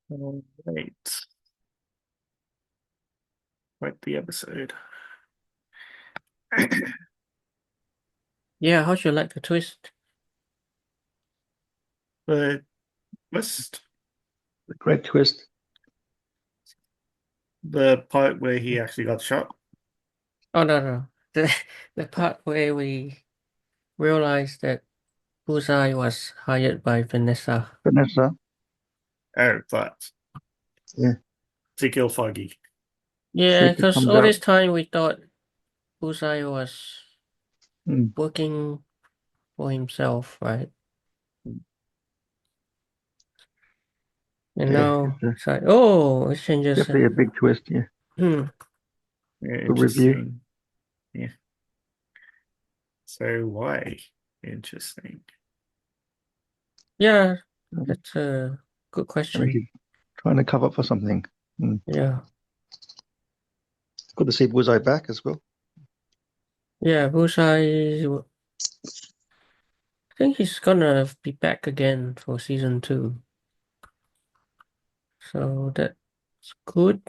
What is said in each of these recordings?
All right. Quite the episode. Yeah, how'd you like the twist? But what's The great twist. the part where he actually got shot? Oh no. The part where we realized that Bullseye was hired by Vanessa. Vanessa. Oh, that. Yeah. To kill Foggy. Yeah, Secret because comes all out. this time we thought Bullseye was Mm. working for himself, right? And Yeah. now it's like, oh, it changes. Definitely a big twist. Yeah. Hmm. Yeah, Good review. interesting. Yeah. So why? Interesting. Yeah, I that's a good think question. he's trying to cover up for something. Yeah. Good to see Bullseye back as well. Yeah, Bullseye, I think he's gonna be back again for season 2. So that's good.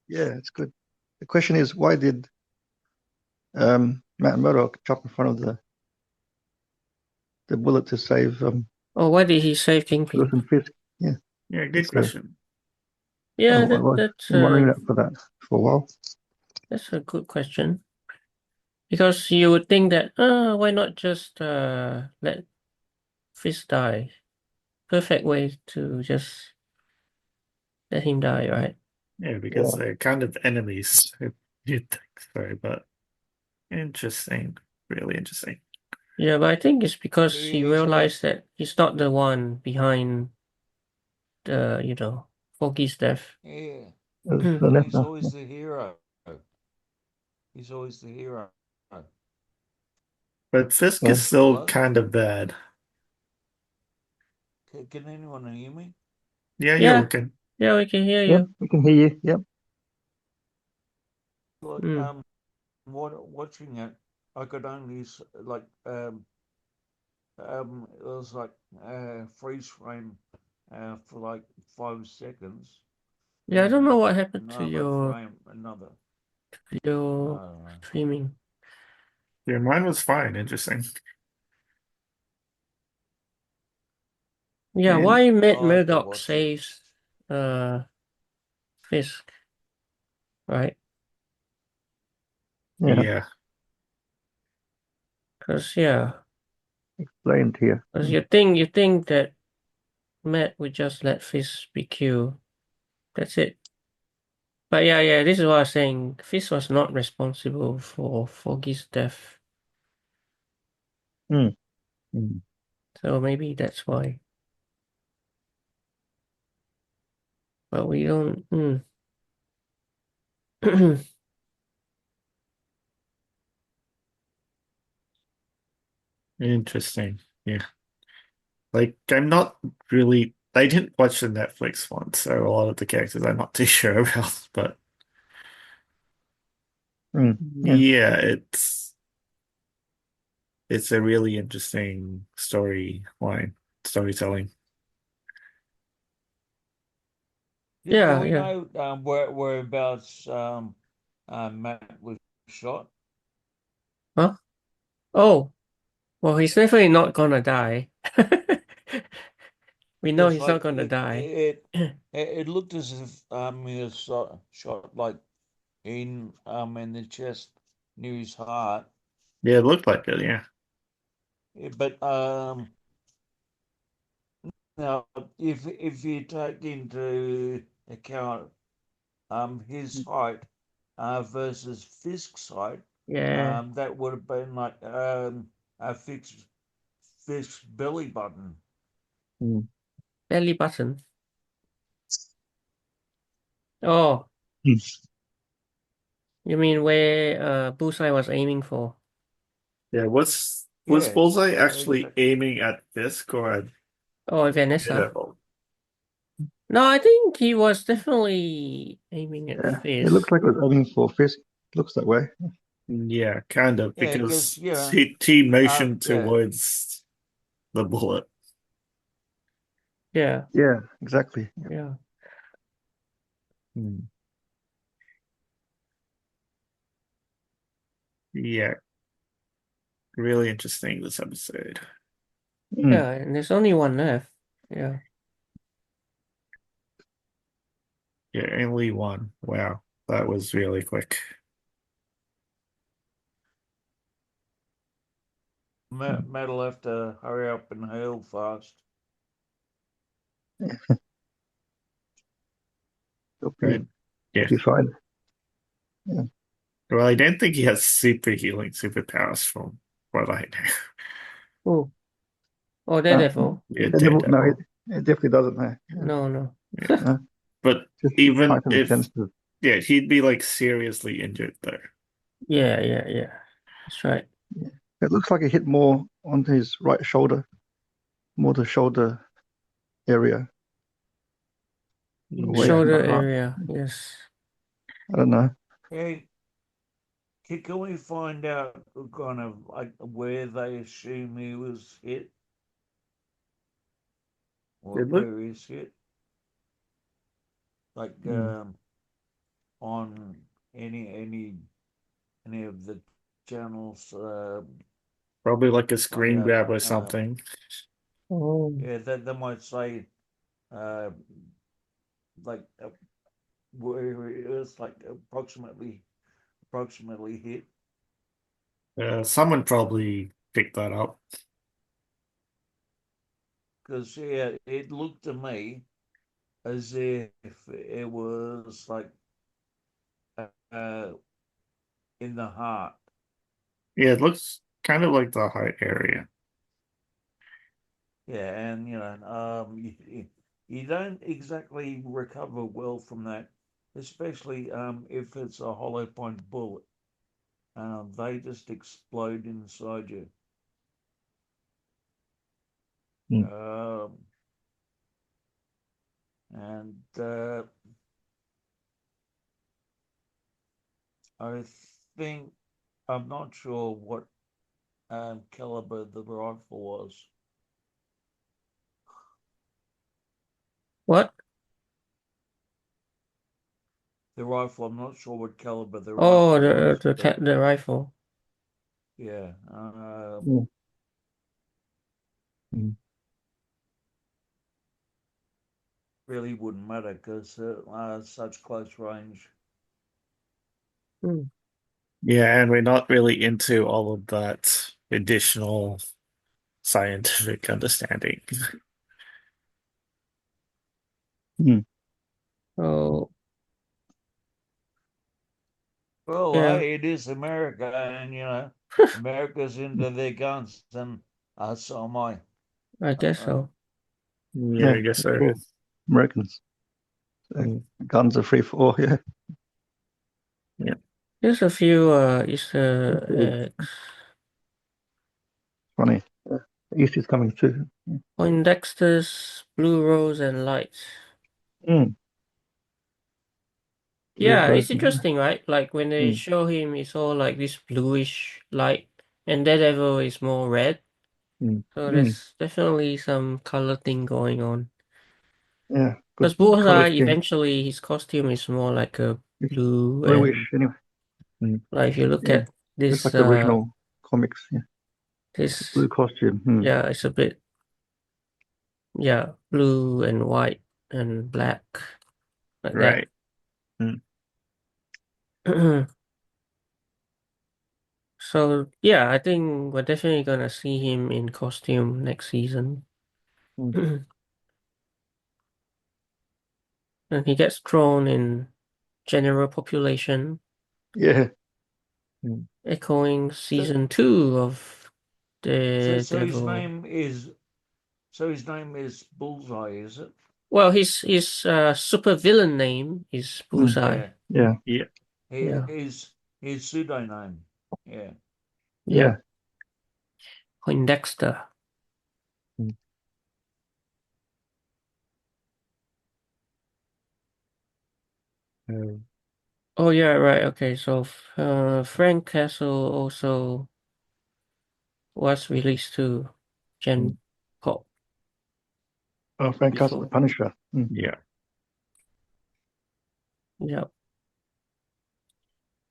Yeah, it's good. The question is, why did Matt Murdock jump in front of the bullet to save Oh, why did he save Kingpin? Wilson Fisk? Yeah, Yeah, good that's question. Yeah, I was that's wondering that for a while. that's a good question. Because you would think that, why not just let Fisk die? Perfect way to just let him die, right? Yeah, because Yeah, they're kind of enemies. You'd think so, but interesting. Really interesting. Yeah, but I think it's because he He's always realized that he's not the one behind Foggy's death. yeah. as He's Vanessa. always the hero. He's always the hero. But Fisk is Yeah, still Hello? kind of bad. Can anyone hear me? Yeah, you're Yeah, looking. yeah, we can hear yeah, you. we can hear you. Yep. Like Hmm. watching it, I could only it was like freeze frame for like 5 seconds, Yeah, I don't then know what happened to another frame, another. your Uh, streaming. Yeah, mine was fine. Interesting. Yeah, And why Matt I'll have to Murdock watch it. saves Fisk, right? Yeah, yeah, Because yeah, explained here. because you think that Matt would just let Fisk be killed. That's it. But yeah, this is what I was saying. Fisk was not responsible for Foggy's death, Mm. mm, so maybe that's why. But we don't. interesting. Yeah. Like, I'm not really. I didn't watch the Netflix one, so a lot of the characters I'm not too sure about. But Mm. Yeah, yeah, it's a really interesting storytelling. Do Yeah, we yeah. know whereabouts Matt was shot? Huh? Oh, well, he's definitely not gonna die. We know Because he's not like gonna die. it looked as if he was shot like in the chest near his heart. Yeah, it looked like it. Yeah. But now if you take into account his height versus Fisk's height, Yeah, that would have been like a Fisk's belly button. Mm. belly button. Oh, Mm. you mean where Bullseye was aiming for? Yeah. Was Yeah, Bullseye actually exactly. aiming at Fisk or at Oh, Vanessa. Daredevil? No, I think he was definitely aiming at yeah. It looks Fisk. like it was aiming for Fisk. Looks that way. Yeah, kind of, Yeah, because because he motioned yeah, towards the bullet. Yeah, Yeah, exactly. yeah. Hmm. Yeah, really interesting this episode. Mm. Yeah, and there's only one left. Yeah. Yeah, only one. Wow, that was really quick. Matt'll have to hurry up and heal fast. He'll Right. Yeah. be fine. Yeah. Well, I don't think he has super healing superpowers from what I know. Oh, oh, Uh, Daredevil. Yeah, no, Daredevil. it definitely doesn't. Yeah. No, no. Yeah. Uh, But just even heightened if, sensitive. yeah, he'd be like seriously injured though. Yeah, yeah, yeah. That's right. Yeah. It looks like it hit more onto his right shoulder, more the shoulder area, away Yeah. from the Shoulder heart. area. Yes. I don't know. Hey, can we find out kind of like where they assume he was hit or It looked where he's hit? Like mm, on any of the channels, probably like a like screen grab or something. Oh. yeah, they might say uh like where it is like approximately hit. Someone probably picked that up. Because yeah, it looked to me as if it was like uh in the heart. Yeah, it looks kind of like the heart area. Yeah, and you don't exactly recover well from that, especially if it's a hollow point bullet. They just explode inside you. Mm. Um, and I think I'm not sure what caliber the rifle was. What? The rifle, I'm not sure what caliber the Oh, rifle was, but the rifle. yeah, Mm. Mm. really wouldn't matter because such close range. Hmm. Yeah, and we're not really into all of that additional scientific understanding. Mm. Oh, Well, yeah, hey, it is America, and America's into their guns, and so am I. I guess Uh, so. Yeah, Yeah, I guess it's so. all Americans. Mm, Guns are free for all. Yeah. yeah, There's a few Easter eggs. Funny. Yeah. East is coming too. Poindexter's Blue Rose and Lights. Mm. Blue Yeah, rose. it's interesting, right? Like when they Mm. show him, it's all like this bluish light, and Daredevil is more red. mm, So Mm. there's definitely some color thing going on. Yeah, good Because color Bullseye, scheme. eventually, his costume is more like a It's blue, and bluish anyway. mm. like if you look Yeah, at just this, like the original comics. Yeah, this, blue costume. Mm. yeah, it's a bit, yeah, blue and white and black, like that. Right. Mm, So yeah, I think we're definitely gonna see him in costume next season. mm. And he gets thrown in general population, Yeah. Mm. echoing so, season 2 of so Daredevil. his name is Bullseye, is it? Well, his super villain name is Mm. Bullseye. Yeah, Yeah. Yeah. Yeah, his pseudonym. Yeah. yeah. Yeah. Poindexter. Mm. Uh, Oh yeah, right. Okay, so Frank Castle also was released to mm. Gen Pop. Oh, Frank Castle, the before. Punisher. Yeah. Yeah.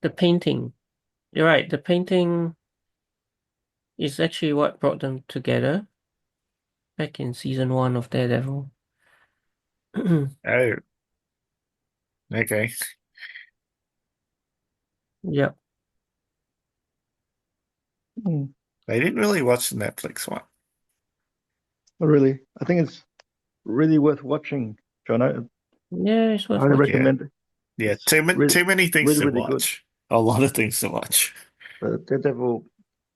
The painting. You're right. The painting is actually what brought them together back in season 1 of Daredevil. Oh, okay. Yeah. Mm. I didn't really watch the Netflix one. Not really. I think it's really worth watching, John. I Yeah, it's worth highly watching. recommend it. Yeah, It's really, too many things really, to really good. watch. A lot of things to watch. The Daredevil,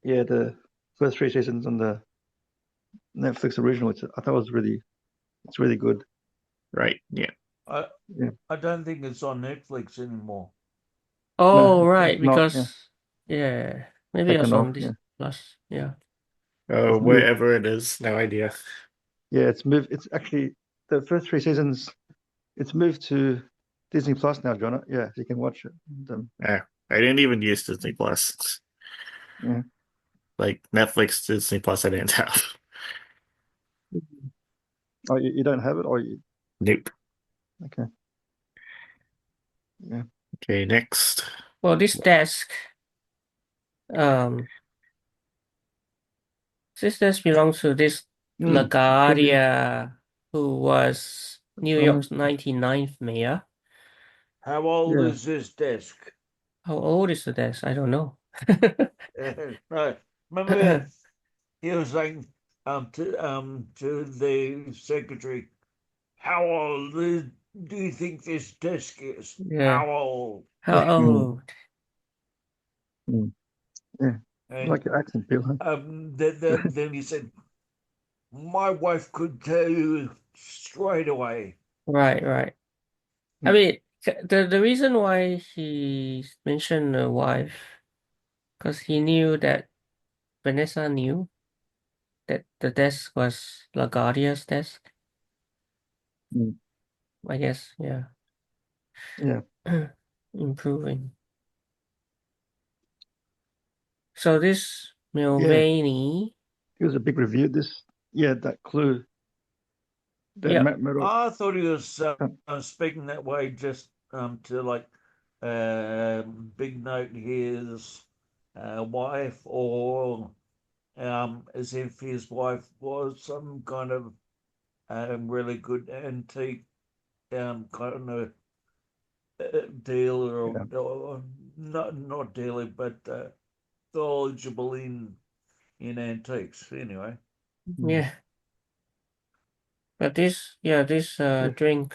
yeah, the first 3 seasons on the Netflix original. I thought it's really good. Right. Yeah. I Yeah. I don't think it's on Netflix anymore. Oh, No, right, it's not. Yeah, because yeah, maybe taken it's off. on this Yeah, plus. Yeah. it's moved. Wherever it is, no idea. Yeah, it's moved. It's actually the first 3 seasons. It's moved to Disney Plus now, John. Yeah, so you can watch it. And, I didn't even use Disney Plus. yeah. Like Netflix, Disney Plus, I didn't have. Oh, you don't have it, or you? Nope. Okay. Yeah. Okay, next. Well, this um, desk belongs to this Foggy. LaGuardia, who was New Uh, York's 99th mayor. How old yeah. is this desk? How old is the desk? I don't know. No, remember he was saying to the secretary, how old do you think this desk is? Yeah. How old? How Mm, old? mm, yeah. I And like your accent, Bill. Huh? then he said, my wife could tell you straight away. Right, right. I Mm, mean, the reason why he mentioned a wife, because he knew that Vanessa knew that the desk was LaGuardia's desk. mm, I guess, yeah. yeah. Improving. So this Yeah. Mulvaney, It was a big review. Yeah, that clue that yep. Matt Murdock. I thought he was uh, speaking that way just to like big note his wife, or as if his wife was some kind of really good antique kind of dealer, yeah. or not dealer, but knowledgeable in antiques. Anyway, Mm, Yeah. But this yeah. drink,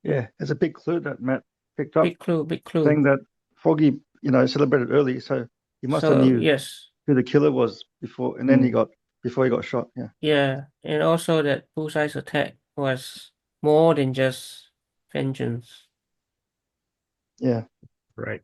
Yeah. It's a big clue that Matt picked up, big clue. saying that Foggy, celebrated early, so he must have So knew yes, who the killer was before, and then before he got shot. Yeah. yeah, and also that Bullseye's attack was more than just vengeance. Yeah. Right.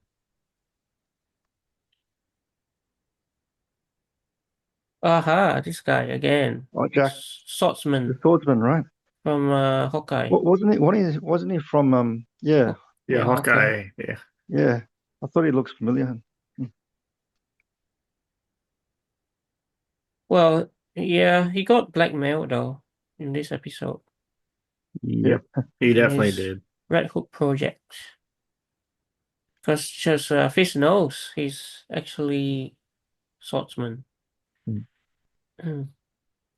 Aha, this guy again, Oh, Jack, the swordsman swordsman, right? from Hawkeye. Wasn't he? Wasn't he from? Yeah, Yeah, Yeah, Hawkeye. Hawkeye. Yeah. yeah. I thought he looks familiar. Mm, Well, yeah, he got blackmailed though in this episode yeah. Yep. He in definitely his did. Red Hook project. Because just Fish knows he's actually swordsman, Mm.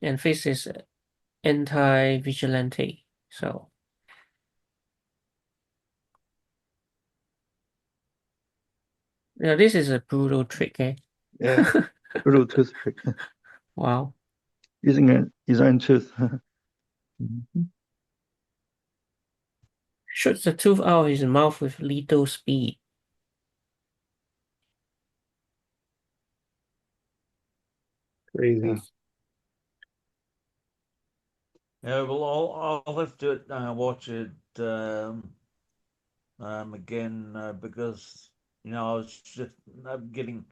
and Fish is anti-vigilante. So this is a brutal trick, eh? Yeah. Brutal toothpick. Wow. Using his own tooth. Mhm. Shoots the tooth out of his mouth with lethal speed. Yeah. Crazy. yeah. Well, I'll have to watch it again because I was just getting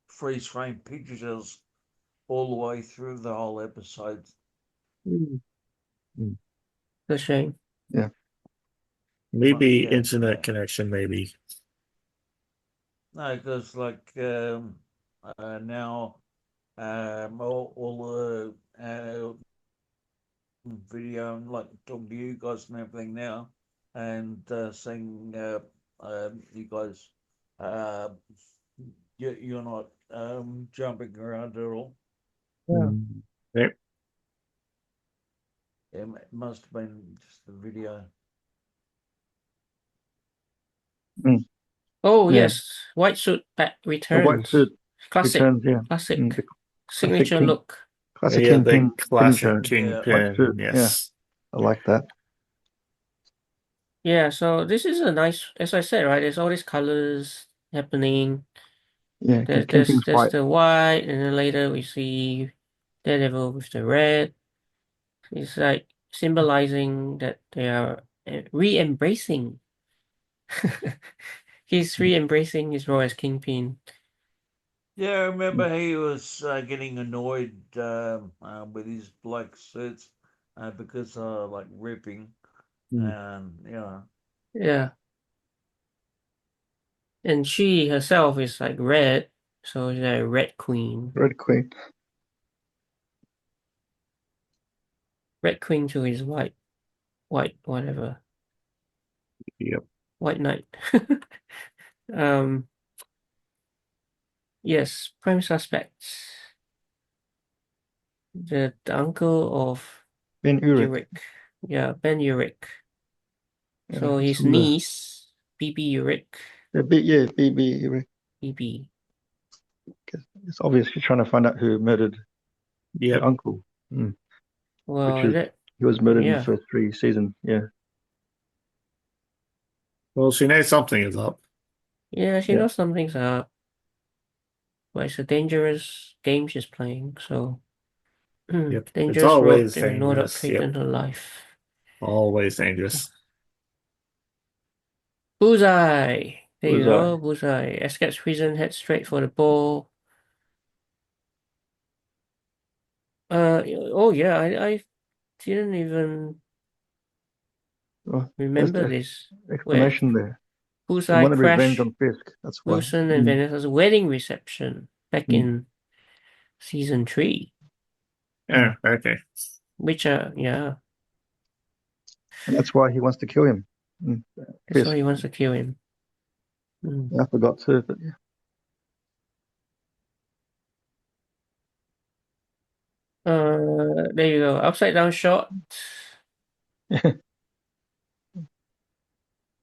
freeze frame pictures all the way through the whole episode. Mm. Mm. It's a shame. Yeah. But Maybe yeah, internet yeah. connection, maybe. No, because like now all the video like talking to you guys and everything now, and seeing you guys, uh, you're not jumping around at all. Yeah. Yep. It must have been just the video. Oh Yeah. yes, white suit back The white returns. suit Classic, returns, yeah. classic, The classic signature look. classic Yeah, the Kingpin classic signature Yeah. white suit. Kingpin. Yeah, Yes. I like that. Yeah, so this is a nice, as I said, right? There's all these colors happening. Yeah, because Kingpin's There's white. the white, and then later we see Daredevil with the red. It's like symbolizing that they are re-embracing. He's re-embracing his role as Kingpin. Yeah, I remember he was getting annoyed with his black suits because like ripping, Mm. and yeah, Yeah. And she herself is like red, so she's like a red queen. Red Queen. Red queen to his white, whatever. Yep. White knight. Um, yes, prime suspects. The uncle of Ben Urich. Urich. Yeah, Ben Urich. Yeah, So it's his from the niece, BB Urich. BB Urich. BB. It's obvious he's trying to find out who murdered her Yep. uncle, which Well, is that, he was murdered in the yeah. first 3 seasons. Yeah, Well, she knows something is up. Yeah, she yeah. knows something's up. But it's a dangerous game she's playing, so Yep. It's dangerous road always that may not dangerous. take Yep. into life. Always dangerous. Bullseye. There you Bullseye. go, Bullseye. Escapes prison, heads straight for the ball. Oh yeah, I didn't even Oh, there's remember the this. Where explanation there. They Bullseye wanted revenge crashed on Fisk. That's why. Wilson and Vanessa's wedding reception back Mm, in season 3. Oh, mm. okay. Which yeah, And that's why he wants to kill him. Mm, that's why Fisk. he wants to kill him. Mm. I forgot to, but yeah. There you go. Upside down shot.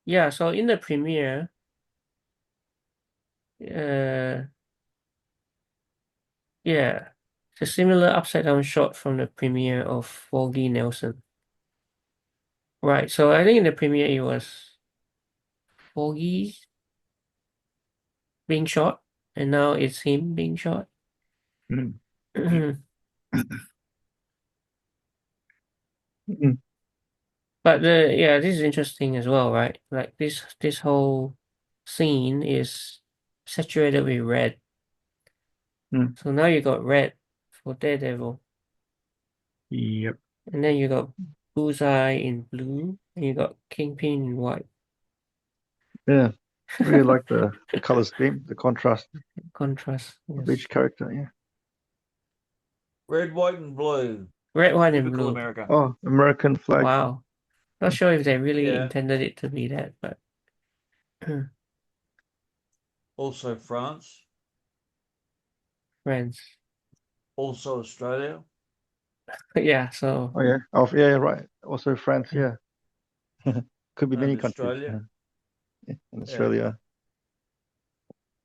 Yeah, so in the premiere, uh, yeah, it's a similar upside down shot from the premiere of Foggy Nelson. Right, so I think in the premiere it was Foggy being shot, and now it's him being shot. Mm. Mm, But yeah, this is interesting as well, right? Like this whole scene is saturated with red. Mm. So now you got red for Daredevil, Yep. and then you got Bullseye in blue, and you got Kingpin in white. yeah. Really like the color scheme, the contrast Contrast, of yes. each character. Yeah. red, white, and blue, Red, white, and typical blue. America. Oh, American flag. Wow. Not sure if they really Yeah, intended it to be that, but also France, friends. also Australia. Yeah, so Oh yeah. Oh yeah, right. Also France. Yeah. Could be many And countries. Australia, Yeah, in yeah, Australia.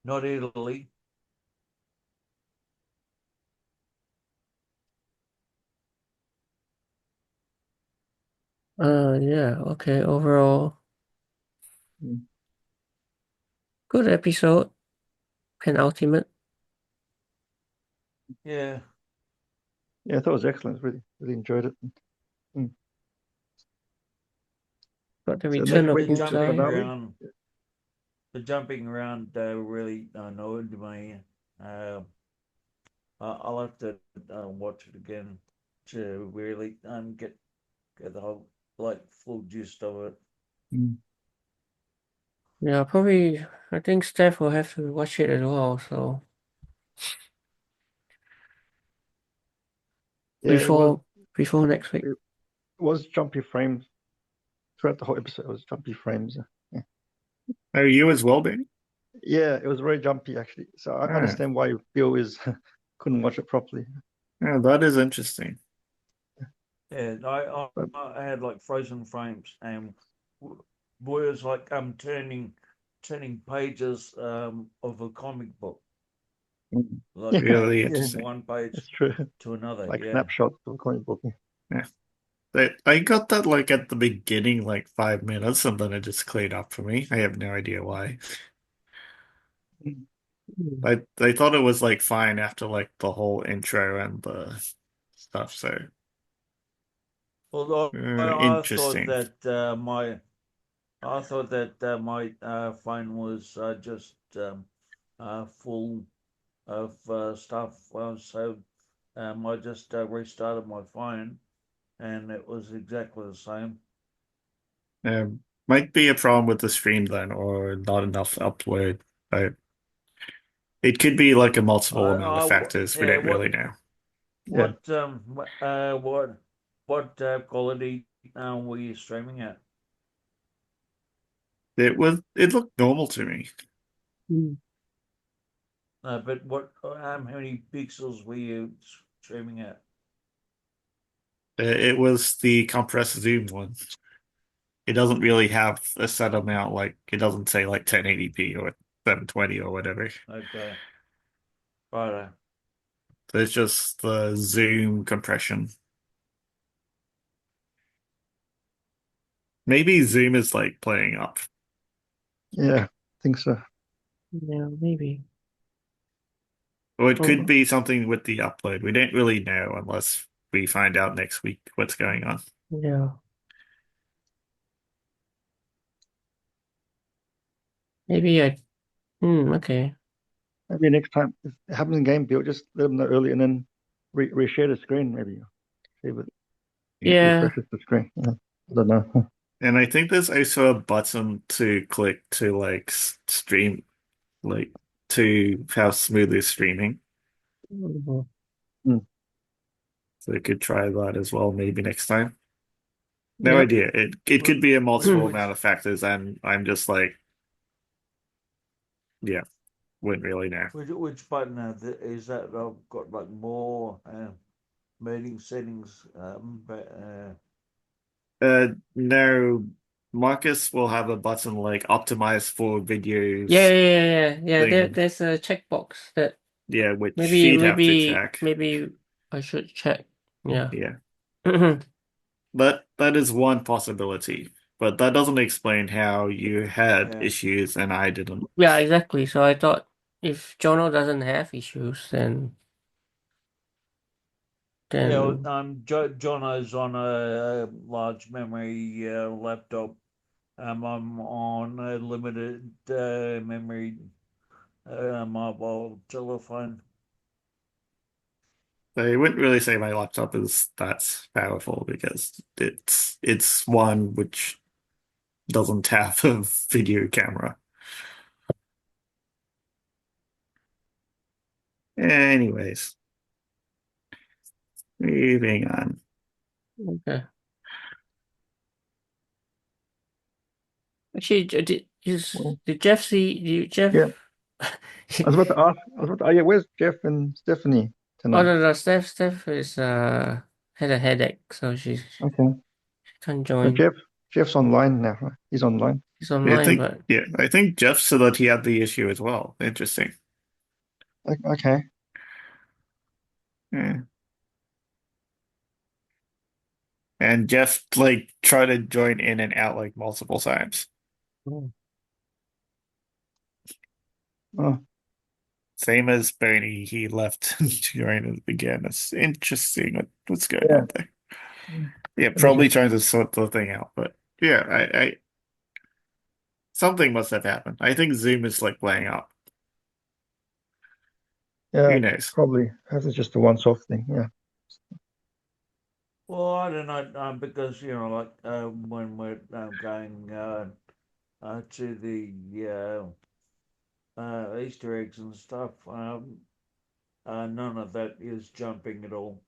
not Italy. yeah, okay, overall Mm. good episode, penultimate. Yeah, Yeah, I thought it was excellent. Really enjoyed it. Mm. Got the So return next of week the is the jumping Bullseye. finale. around, the jumping around really annoyed me. Uh, I'll have to watch it again to really get the whole like full gist of it. Mm. Yeah, probably I think Steph will have to watch it as well, so Yeah, it was. before next week. was jumpy frames throughout the whole episode. It was jumpy frames. Yeah. Are you as well, Ben? Yeah, it was very jumpy actually. So I Ah, understand why Bill is couldn't watch it properly. yeah, that is interesting. Yeah, But I had like frozen frames, and boy, it was like turning pages of a comic book, like yeah, Really yeah, from interesting. one page it's true. to another. Like Yeah. snapshots of a comic book. Yeah. I got that like at the beginning, like 5 minutes, and then it just cleared up for me. I have no idea why. Mm. I thought it was like fine after like the whole intro and the stuff. So Although interesting. I thought that my phone was just full of stuff. So I just restarted my phone, and it was exactly the same. Might be a problem with the stream then, or not enough upload. I, it could be like a multiple amount of factors. We Yeah. don't really know. Yeah, What quality were you streaming at? It looked normal to me. Mm. But what how many pixels were you streaming at? It was the compressed zoom one. It doesn't really have a set amount, like it doesn't say like 1080p or 720 or whatever. Okay, right. There's just the zoom compression. Maybe zoom is like playing up. yeah, I think so. Yeah, maybe. Or it could Oh, be something with the upload. We don't really know unless we find out next week what's going on. yeah. Maybe I. Okay. Maybe next time if it happens in game build, just let them know early and then reshare the screen. Maybe save it, Yeah. refreshes the screen. Yeah. I don't know. And I think there's also a button to click to like stream, like to have smoother streaming. Mhm. Mm. So you could try that as well, maybe next time. No Yep. idea. It could be a multiple amount Which of factors, and I'm just like, yeah, wouldn't really know. which button is that? I've got like more meeting settings, but No, Marcus will have a button like optimize for Yeah, videos yeah, yeah, yeah. Yeah, thing. there's a checkbox that Yeah, which maybe, she'd have to maybe, check. maybe I should check. Yeah. Yeah, that is one possibility, but that doesn't explain how you had yeah, issues and I didn't. Yeah, exactly. So I thought if Jono doesn't have issues, then yeah. then Jono's on a large memory laptop. I'm on a limited memory mobile telephone. I wouldn't really say my laptop is that powerful because it's one which doesn't have a video camera. Anyways, moving on. okay. Actually, Well, did Jeff see Jeff? yeah, I was about to ask. Oh yeah, where's Jeff and Stephanie Oh tonight? no, no, Steph is had a headache, so Okay, she can't so join. Jeff's online now, right? He's online. He's online, but I think Jeff said that he had the issue as well. Interesting. Okay. Yeah. And Jeff like tried to join in and out like multiple times. oh, Oh Same as Bernie, he left to join it again. It's interesting what's going yeah. on there. Yeah, probably interesting. trying to sort the thing out, but yeah, I something must have happened. I think Zoom is like playing up. Yeah, Who knows? probably. Perhaps it's just a once-off thing. Yeah. Well, I don't know, because like when we're going to the Easter eggs and stuff, none of that is jumping at all.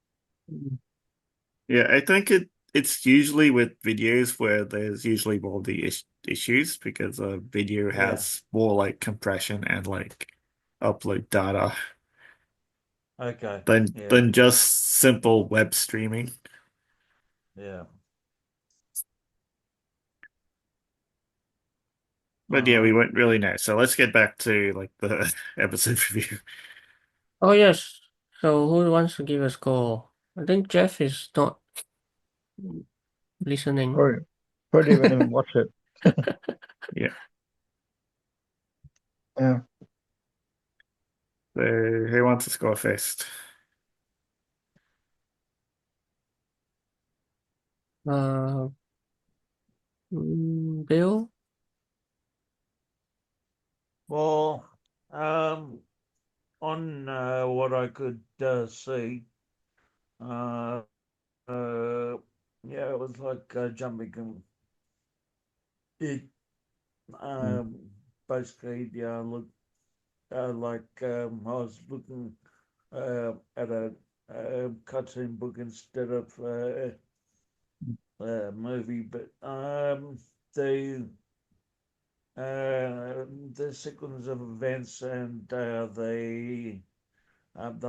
Yeah, I think it's usually with videos where there's usually more of the issues because a video Yeah. has more like compression and like upload data Okay. than Yeah. than just simple web streaming. Yeah. But yeah, we Um. won't really know. So let's get back to like the episode review. Oh yes. So who wants to give a score? I think Jeff is not listening. Probably didn't even watch it. Yeah. Yeah. So who wants to score first? Uh, Bill. Well, on what I could see, uh, uh, yeah, it was like jumping. It Mm. basically, yeah, look, like I was looking at a cartoon book instead of a movie, but the the sequence of events and the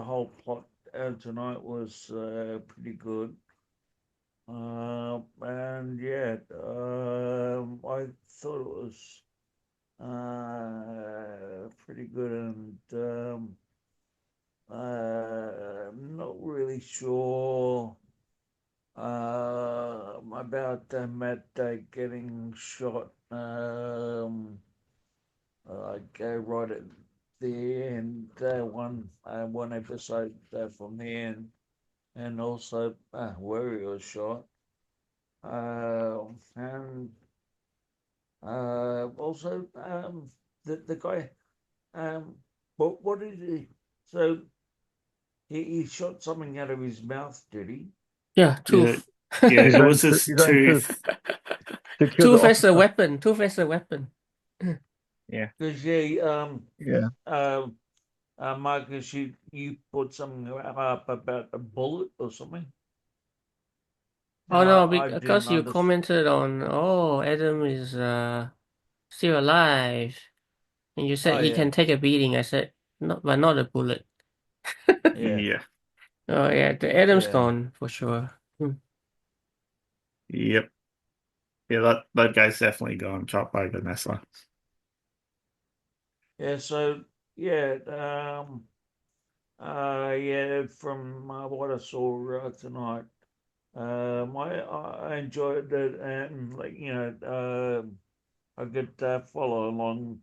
whole plot tonight was pretty good. And yeah, I thought it was pretty good, and I'm not really sure about Matt getting shot. Like right at the end, one episode from the end, and also where he was shot. And also the guy. What did he? So he shot something out of his mouth, did he? Yeah, Yeah, tooth. yeah, it was his His own tooth tooth. to kill the Tooth as a officer. weapon. Tooth as a weapon. Yeah. Because yeah, Yeah. Marcus, you put something up about a bullet or something, Oh and no, I didn't because you understand. commented on, oh, Adam is still alive, and you said Oh he yeah, can take a beating. I said, not, but not a bullet. yeah, Yeah. Oh yeah, the Adam's yeah, gone for sure. Yep. Yeah, that guy's definitely gone chopped by Vanessa. yeah. So yeah, yeah. From what I saw tonight, I enjoyed it, and like I could follow along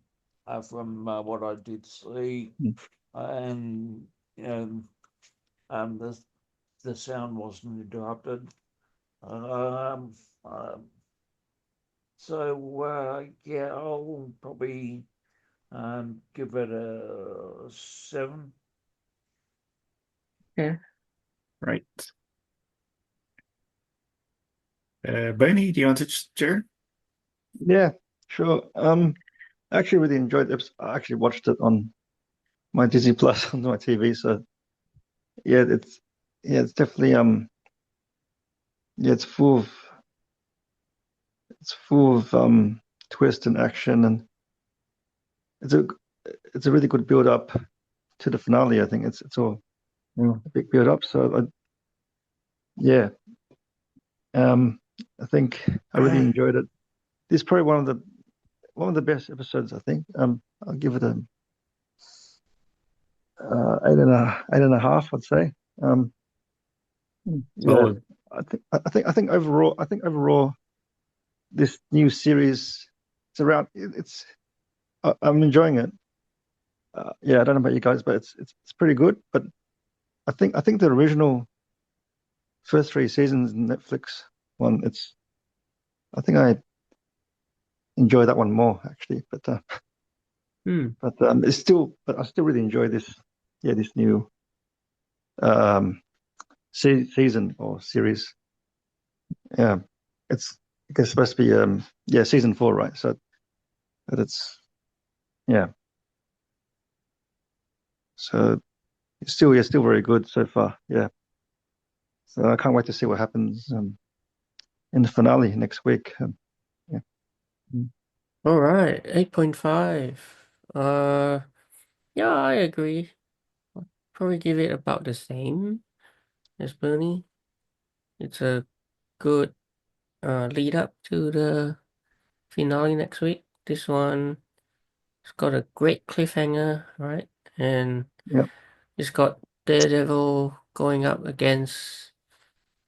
from what I did see, Mm. and you know, the sound wasn't interrupted. Um, um, so yeah, I'll probably give it a 7. Yeah. Right. Bernie, do you want to share? Yeah, sure. I actually really enjoyed the episode. I actually watched it on my Disney Plus on my TV. So yeah, it's definitely yeah, it's full of twist and action, and it's a it's a really good build up to the finale. I think it's all a big build up. So yeah, um, I think I really enjoyed it. This is probably one of the best episodes. I think. I'll give it a 8.5. I'd say. Um, yeah, Solid. I think overall this new series I'm enjoying it. Yeah, I don't know about you guys, but it's pretty good. But I think the original first 3 seasons Netflix one, it's I think I enjoy that one more actually. Hmm. But I still really enjoy this new um season or series. Yeah, it's I guess supposed to be yeah, season 4, right? So but it's yeah, so it's still very good so far. Yeah, so I can't wait to see what happens. in the finale next week. Yeah. All right, 8.5. Yeah, I agree. I'll probably give it about the same as Bernie. It's a good lead up to the finale next week. This one, it's got a great cliffhanger, right? And Yep. it's got Daredevil going up against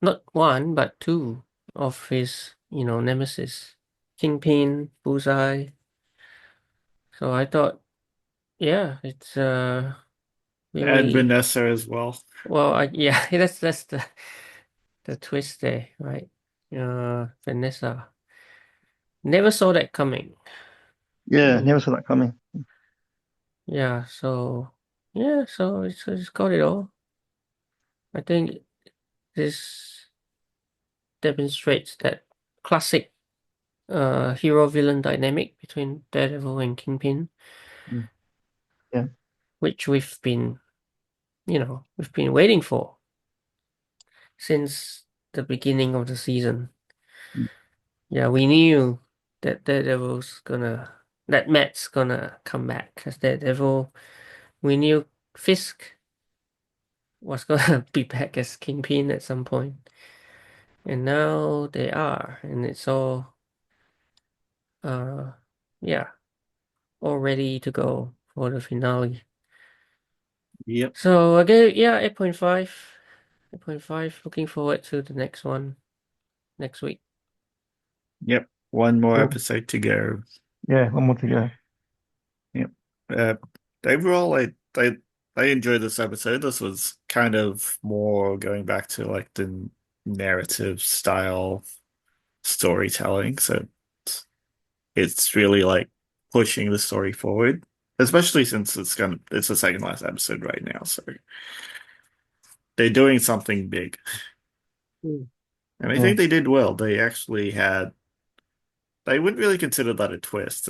not one but two of his, nemesis, Kingpin, Bullseye. So I thought, yeah, it's And really Vanessa as well. well. Yeah, that's the twist there, right? Vanessa never saw that coming. Yeah, never Mm, saw that coming. yeah, so it's got it all. I think this demonstrates that classic hero villain dynamic between Daredevil and Kingpin, Mm. Yeah. which we've been waiting for since the beginning of the season. Mm. Yeah, we knew that that Matt's gonna come back as Daredevil. We knew Fisk was gonna be back as Kingpin at some point, and now they are, and it's all, uh, yeah, all ready to go for the finale. Yep. So again, yeah, 8.5. 8.5. Looking forward to the next one next week. Yep. One more Cool. episode to go. Yeah, one more to go. Yep. Uh, Overall, I enjoyed this episode. This was kind of more going back to like the narrative style storytelling. So it's really like pushing the story forward, especially since it's the second last episode right now. So they're doing something big, Mm. and I Yeah. think they did well. They actually had. I wouldn't really consider that a twist.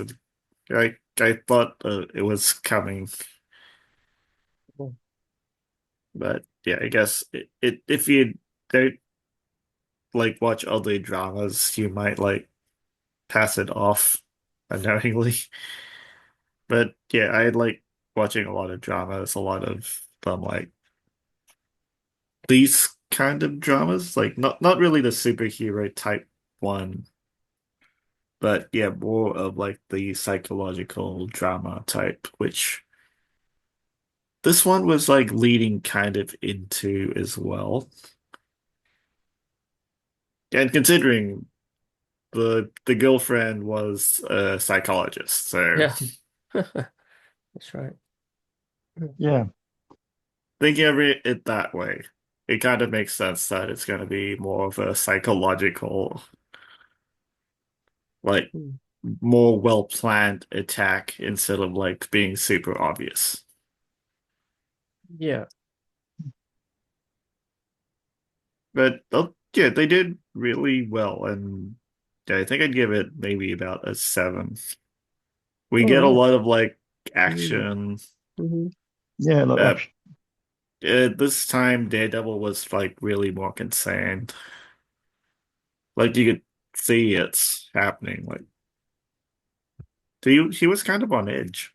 I thought it was coming, Mm. but yeah, I guess if you don't like watch other dramas, you might like pass it off unknowingly. But yeah, I like watching a lot of dramas, a lot of them like these kind of dramas, like not really the superhero type one, but yeah, more of like the psychological drama type, which this one was like leading kind of into as well. And considering the girlfriend was a psychologist, so Yeah, that's right. Mm. Yeah. thinking of it that way, it kind of makes sense that it's going to be more of a psychological, like Mm. more well-planned attack instead of like being super obvious. Yeah. But yeah, they did really well, and yeah, I think I'd give it maybe about a 7. We All get a right. lot of like Mm. action. Mm-hmm. Yeah, a lot of Uh, action. this time Daredevil was like really more concerned. Like you could see it's happening. Like he was kind of on edge.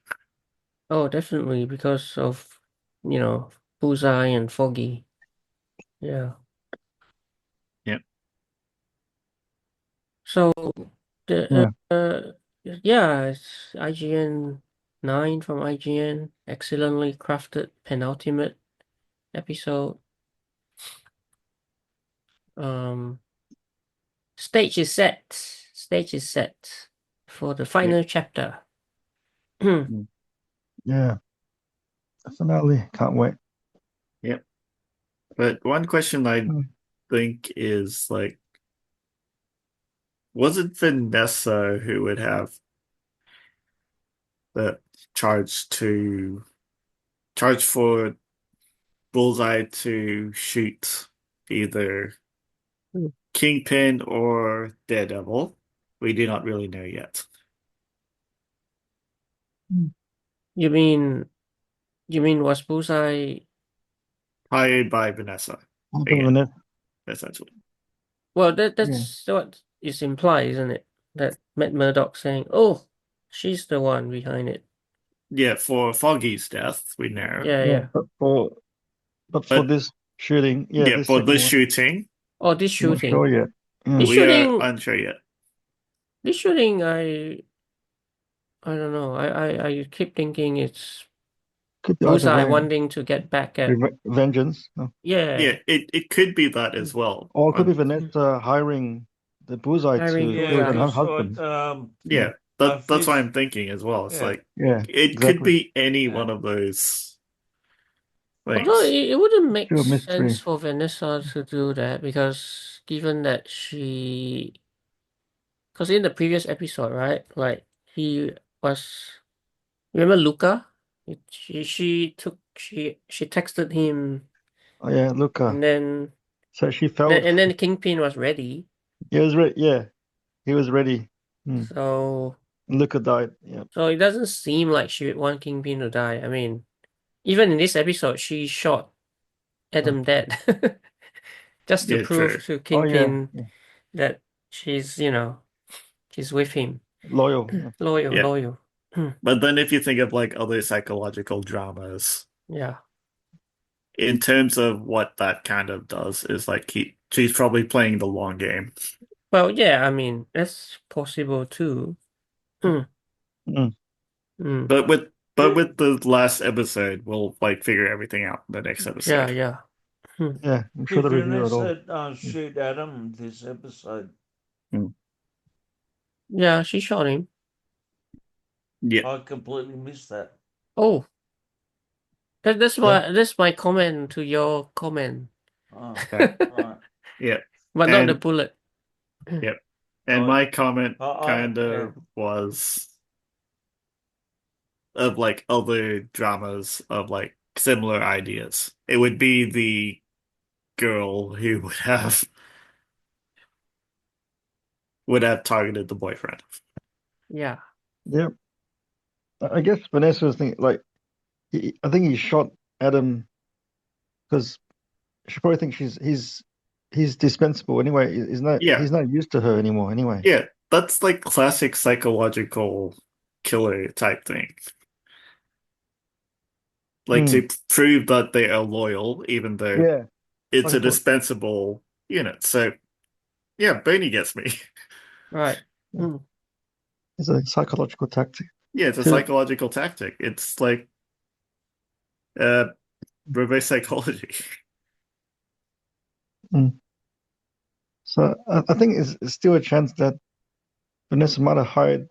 Oh, definitely because of, Bullseye and Foggy. Yeah. Yeah. So the Yeah. yeah, it's IGN 9 from IGN. Excellently crafted penultimate episode. Um, stage is set. Stage is set for the Yeah. final chapter. Yeah. The finale. Can't wait. Yeah. But one question I Mm. think is like, was it Vanessa who would have the charge to charge for Bullseye to shoot either Kingpin or Daredevil? We do not really know yet. You mean you mean was Bullseye? Hired by Vanessa I'll put it again, in it. essentially. Well, Yeah. that's what is implied, isn't it? That Matt Murdock saying, "Oh, she's the one behind it." Yeah, for Foggy's death, we know. Yeah, Yeah. yeah. But for But this shooting, yeah, yeah, this for second this one, shooting, Oh, this I'm not sure shooting. yet. This Mm. we are shooting. unsure yet. This shooting. I don't know. I keep thinking it's Could be either Bullseye way. wanting to get back at. Vengeance. No. Yeah. Yeah, it could be that as well. Or it could be On Vanessa hiring the Bullseye Hiring to Yeah, kill her Bullseye. because husband. Yeah. yeah, that's what Fizz, I'm thinking as well. It's yeah, like Yeah. it could Exactly. be any yeah. one of those Although things. it wouldn't make Still a sense mystery. for Vanessa to do that because given that because in the previous episode, right? Like he was, remember Luca? She texted him, Oh yeah, and Luca. then So she felt Kingpin was ready. he was ready. Yeah, he was ready. Mm. So Luca died. Yeah. it doesn't seem like she would want Kingpin to die. I mean, even in this episode, she shot Oh, Adam dead just to Yeah, true. prove to oh yeah. Kingpin Yeah. that she's, she's with him. Loyal. Yeah. Loyal, Yeah. loyal. But then if you think of like other psychological dramas, Yeah. in terms of what that kind of does, is like she's probably playing the long game. Well, yeah, I mean, that's possible too. Mm, Mm. mm. But with but Did, with the last episode, we'll like figure everything out in the next Yeah, episode. yeah. Mm. Yeah. I'm sure did the review at all. Vanessa shoot Adam this episode? Mm. Yeah, she shot him. Yeah. I completely missed that. Oh, Yeah. that's my comment to your comment. Oh, Okay. right. Yeah. But not the And bullet. yep. And I, my comment kind yeah. of was of like other dramas of like similar ideas. It would be the girl who would have targeted the boyfriend. Yeah. Yeah. I guess Vanessa was thinking like I think he shot Adam because she probably thinks he's dispensable anyway. Yeah. He's not used to her anymore anyway. Yeah. That's like classic psychological killer type thing. Like Mm. to prove that they are loyal, even though Yeah. it's a Looking for dispensable unit. So yeah, Bernie gets me. Right. yeah. Mm. It's a psychological tactic Yeah, it's a to psychological tactic. It's like uh reverse psychology. mm. So I think it's still a chance that Vanessa might have hired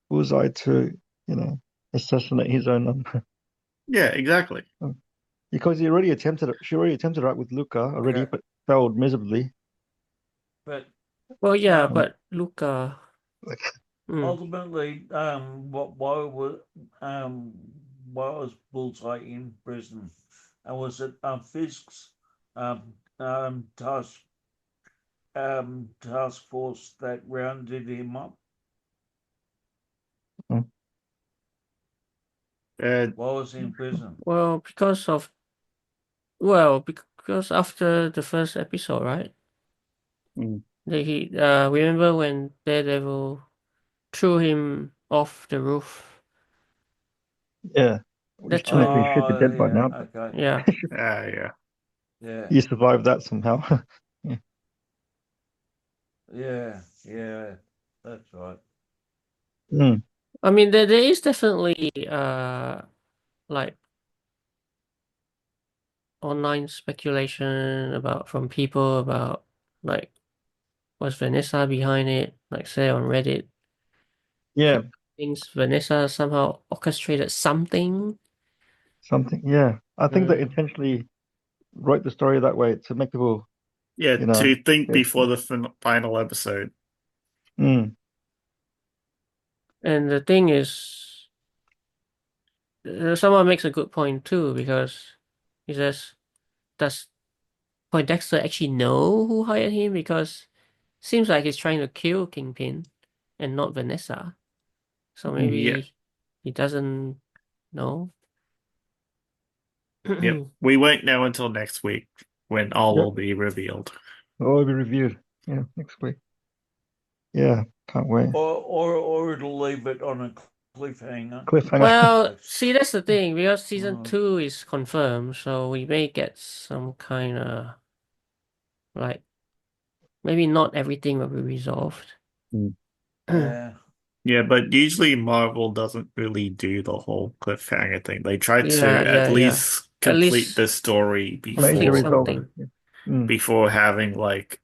Bullseye to, you know, assassinate his own Yeah, exactly. because she already attempted it with Luca already, Yeah. but failed miserably. But Well, yeah, Um, but Luca. like ultimately, um, why was Bullseye in prison? And was it Fisk's task task force that rounded him up? mm, Uh, Why was he in prison? Well, because after the first episode, right? mm, Remember when Daredevil threw him off the roof? yeah, which That's technically when, should be Oh dead by yeah, now, but okay, yeah, yeah. yeah, he survived that somehow. Yeah. yeah, that's right. Mm, I mean there is definitely like online speculation about from people about like was Vanessa behind it? Like say on Reddit, yeah, some things Vanessa somehow orchestrated something. something. Yeah, I think they Mm. intentionally wrote the story that way to make people, Yeah, you know, to think yeah, before the final episode. mm, And the thing is, someone makes a good point too because he says, "Does Poindexter actually know who hired him? Because seems like he's trying to kill Kingpin and not Vanessa. So mm. Yeah, maybe he doesn't know." yep. We won't know until next week when all Yep, will be revealed. will all be reviewed. Yeah, next week. Yeah, can't wait. Or it'll leave it on a cliffhanger. Cliffhanger. Well, see, that's the thing, because season Mm. 2 is confirmed, so we may get some kind of like maybe not everything will be resolved. Mm. Yeah. Yeah, but usually Marvel doesn't really do the whole cliffhanger thing. They try to Yeah, at yeah, yeah. least At complete least the story Major complete before result. something. Yeah. Mm, before having like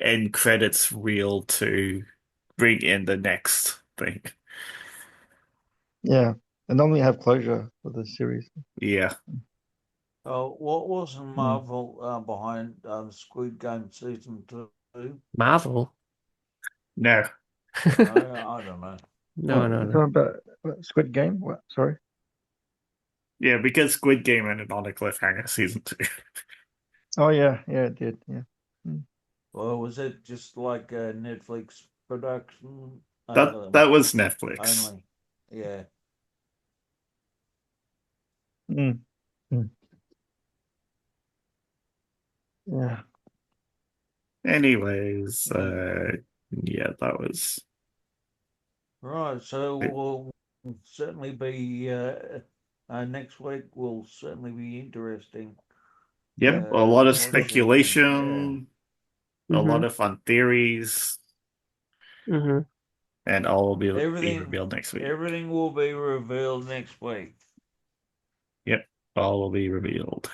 end credits reel to bring in the next thing. yeah. And normally have closure for the series. Yeah. Oh, what wasn't Mm. Marvel behind Squid Game season 2? Marvel? No. I don't know. No, no, We're no. talking about Squid Game? What? Sorry. Yeah, because Squid Game ended on a cliffhanger season 2. Oh yeah, yeah, it did. Yeah. Mm. Well, was it just like a Netflix production That was Netflix. only? Yeah. Mm. Mm. Yeah. Anyways, Mm. yeah, that was Right. So it. we'll certainly be next week. Will certainly be interesting Yep, a lot of watching. Yeah. speculation, a lot Mm-hmm. of fun theories, Mm-hmm. and all will be Everything. revealed next week. Everything will be revealed next week. Yep, all will be revealed.